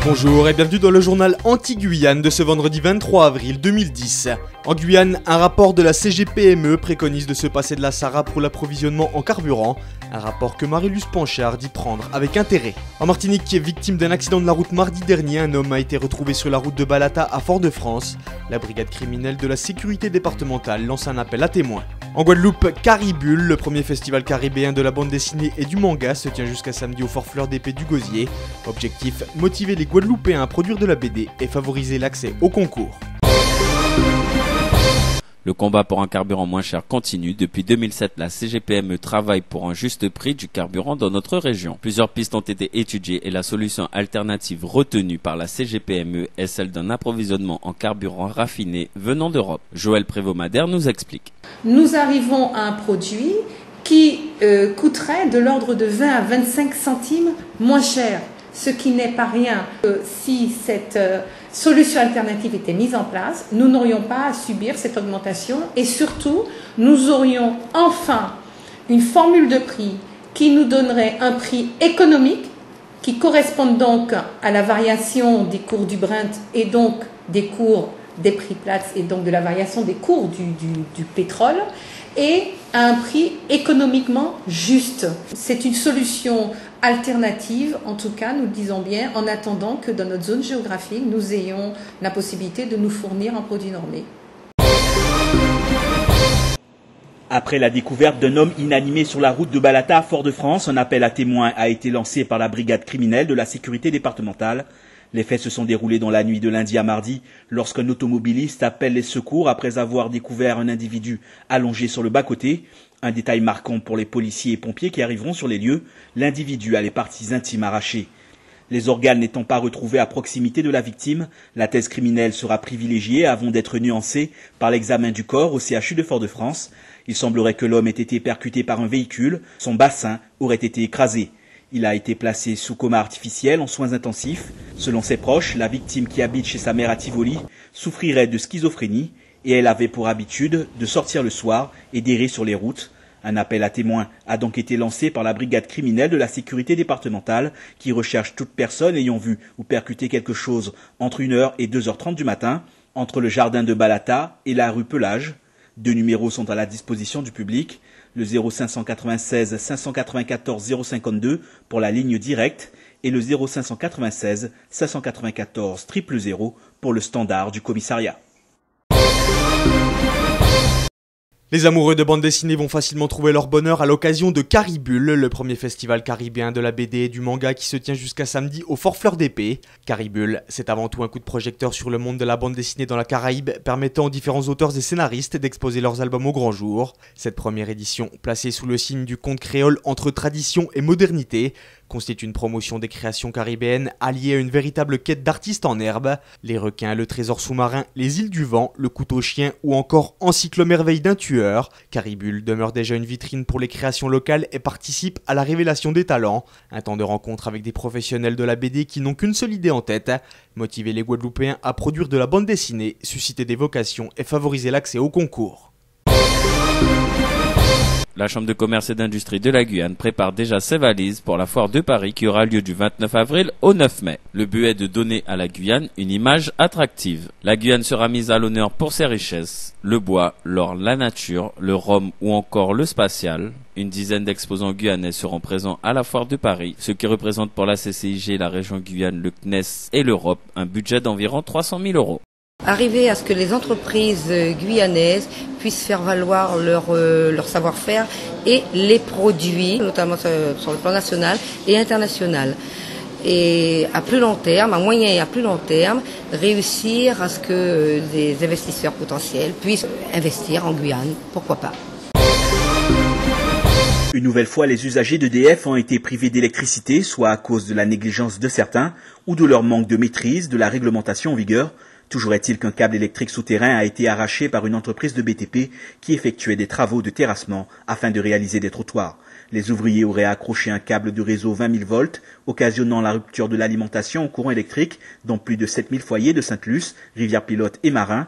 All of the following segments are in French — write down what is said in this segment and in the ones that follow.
Bonjour et bienvenue dans le journal Anti-Guyane de ce vendredi 23 avril 2010. En Guyane, un rapport de la CGPME préconise de se passer de la SARA pour l'approvisionnement en carburant, un rapport que Marie-Luce Panchard dit prendre avec intérêt. En Martinique, victime d'un accident de la route mardi dernier, un homme a été retrouvé sur la route de Balata à Fort-de-France. La brigade criminelle de la sécurité départementale lance un appel à témoins. En Guadeloupe, Caribule, le premier festival caribéen de la bande dessinée et du manga, se tient jusqu'à samedi au Fort Fleur d'Épée du Gosier. Objectif, motiver les Guadeloupéens à produire de la BD et favoriser l'accès au concours. Le combat pour un carburant moins cher continue. Depuis 2007, la CGPME travaille pour un juste prix du carburant dans notre région. Plusieurs pistes ont été étudiées et la solution alternative retenue par la CGPME est celle d'un approvisionnement en carburant raffiné venant d'Europe. Joël Prévost-Madère nous explique. Nous arrivons à un produit qui coûterait de l'ordre de 20 à 25 centimes moins cher, ce qui n'est pas rien. Si cette solution alternative était mise en place, nous n'aurions pas à subir cette augmentation et surtout, nous aurions enfin une formule de prix qui nous donnerait un prix économique qui corresponde donc à la variation des cours du Brent et donc des cours des prix Platts et donc de la variation des cours du pétrole et à un prix économiquement juste. C'est une solution alternative, en tout cas, nous le disons bien, en attendant que dans notre zone géographique, nous ayons la possibilité de nous fournir en produits normés. Après la découverte d'un homme inanimé sur la route de Balata à Fort-de-France, un appel à témoins a été lancé par la brigade criminelle de la sécurité départementale. Les faits se sont déroulés dans la nuit de lundi à mardi, lorsqu'un automobiliste appelle les secours après avoir découvert un individu allongé sur le bas-côté. Un détail marquant pour les policiers et pompiers qui arriveront sur les lieux, l'individu a les parties intimes arrachées. Les organes n'étant pas retrouvés à proximité de la victime, la thèse criminelle sera privilégiée avant d'être nuancée par l'examen du corps au CHU de Fort-de-France. Il semblerait que l'homme ait été percuté par un véhicule, son bassin aurait été écrasé. Il a été placé sous coma artificiel en soins intensifs. Selon ses proches, la victime qui habite chez sa mère à Tivoli souffrirait de schizophrénie et elle avait pour habitude de sortir le soir et d'errer sur les routes. Un appel à témoins a donc été lancé par la brigade criminelle de la sécurité départementale qui recherche toute personne ayant vu ou percuté quelque chose entre 1h et 2h30 du matin entre le jardin de Balata et la rue Pelage. 2 numéros sont à la disposition du public, le 0596 594 052 pour la ligne directe et le 0596 594 000 pour le standard du commissariat. Les amoureux de bande dessinée vont facilement trouver leur bonheur à l'occasion de Caribule, le premier festival caribéen de la BD et du manga qui se tient jusqu'à samedi au Fort Fleur d'Épée. Caribule, c'est avant tout un coup de projecteur sur le monde de la bande dessinée dans la Caraïbe, permettant aux différents auteurs et scénaristes d'exposer leurs albums au grand jour. Cette première édition, placée sous le signe du conte créole entre tradition et modernité, constitue une promotion des créations caribéennes alliée à une véritable quête d'artistes en herbe. Les requins, le trésor sous-marin, les îles du vent, le couteau chien ou encore Encyclomerveille d'un tueur. Caribule demeure déjà une vitrine pour les créations locales et participe à la révélation des talents. Un temps de rencontre avec des professionnels de la BD qui n'ont qu'une seule idée en tête, motiver les Guadeloupéens à produire de la bande dessinée, susciter des vocations et favoriser l'accès au concours. La Chambre de commerce et d'industrie de la Guyane prépare déjà ses valises pour la foire de Paris qui aura lieu du 29 avril au 9 mai. Le but est de donner à la Guyane une image attractive. La Guyane sera mise à l'honneur pour ses richesses, le bois, l'or, la nature, le rhum ou encore le spatial. Une dizaine d'exposants guyanais seront présents à la foire de Paris, ce qui représente pour la CCIG, la région Guyane, le CNES et l'Europe un budget d'environ 300 000 €. Arriver à ce que les entreprises guyanaises puissent faire valoir leur savoir-faire et les produits, notamment sur le plan national et international. Et à plus long terme, à moyen et à plus long terme, réussir à ce que des investisseurs potentiels puissent investir en Guyane, pourquoi pas. Une nouvelle fois, les usagers d'EDF ont été privés d'électricité, soit à cause de la négligence de certains ou de leur manque de maîtrise de la réglementation en vigueur. Toujours est-il qu'un câble électrique souterrain a été arraché par une entreprise de BTP qui effectuait des travaux de terrassement afin de réaliser des trottoirs. Les ouvriers auraient accroché un câble de réseau 20 000 volts, occasionnant la rupture de l'alimentation au courant électrique dans plus de 7 000 foyers de Sainte-Luce, Rivière-Pilote et Marin.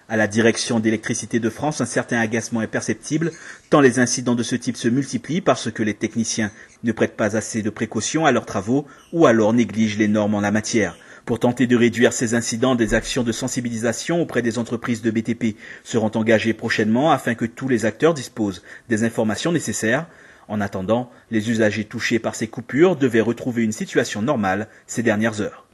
À la direction d'électricité de France, un certain agacement est perceptible, tant les incidents de ce type se multiplient parce que les techniciens ne prêtent pas assez de précautions à leurs travaux ou alors négligent les normes en la matière. Pour tenter de réduire ces incidents, des actions de sensibilisation auprès des entreprises de BTP seront engagées prochainement afin que tous les acteurs disposent des informations nécessaires. En attendant, les usagers touchés par ces coupures devaient retrouver une situation normale ces dernières heures.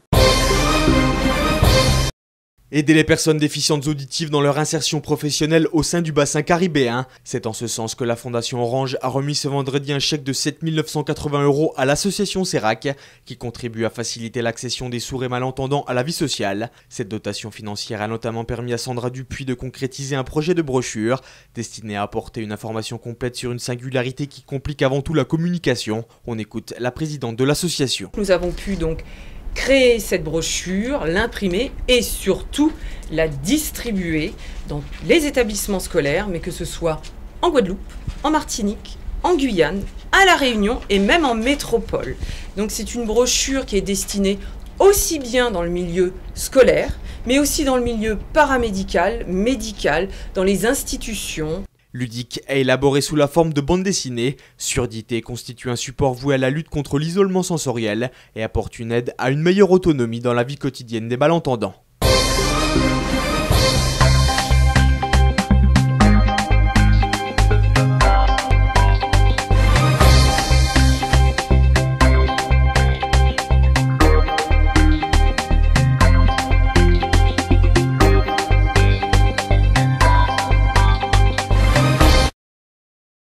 Aider les personnes déficientes auditives dans leur insertion professionnelle au sein du bassin caribéen. C'est en ce sens que la Fondation Orange a remis ce vendredi un chèque de 7 980 € à l'association CERAC, qui contribue à faciliter l'accession des sourds et malentendants à la vie sociale. Cette dotation financière a notamment permis à Sandra Dupuis de concrétiser un projet de brochure destiné à apporter une information complète sur une singularité qui complique avant tout la communication. On écoute la présidente de l'association. Nous avons pu donc créer cette brochure, l'imprimer et surtout la distribuer dans les établissements scolaires, mais que ce soit en Guadeloupe, en Martinique, en Guyane, à La Réunion et même en métropole. Donc c'est une brochure qui est destinée aussi bien dans le milieu scolaire, mais aussi dans le milieu paramédical, médical, dans les institutions. Ludique est élaboré sous la forme de bande dessinée. Surdité constitue un support voué à la lutte contre l'isolement sensoriel et apporte une aide à une meilleure autonomie dans la vie quotidienne des malentendants.